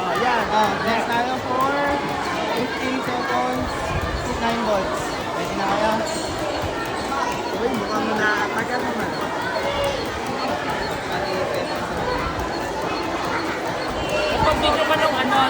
Yan. Next tayo for 15 seconds, 9 volts. Ready na kayo? Uy, mukhang na-atakan naman. Pag-video ka ng ano,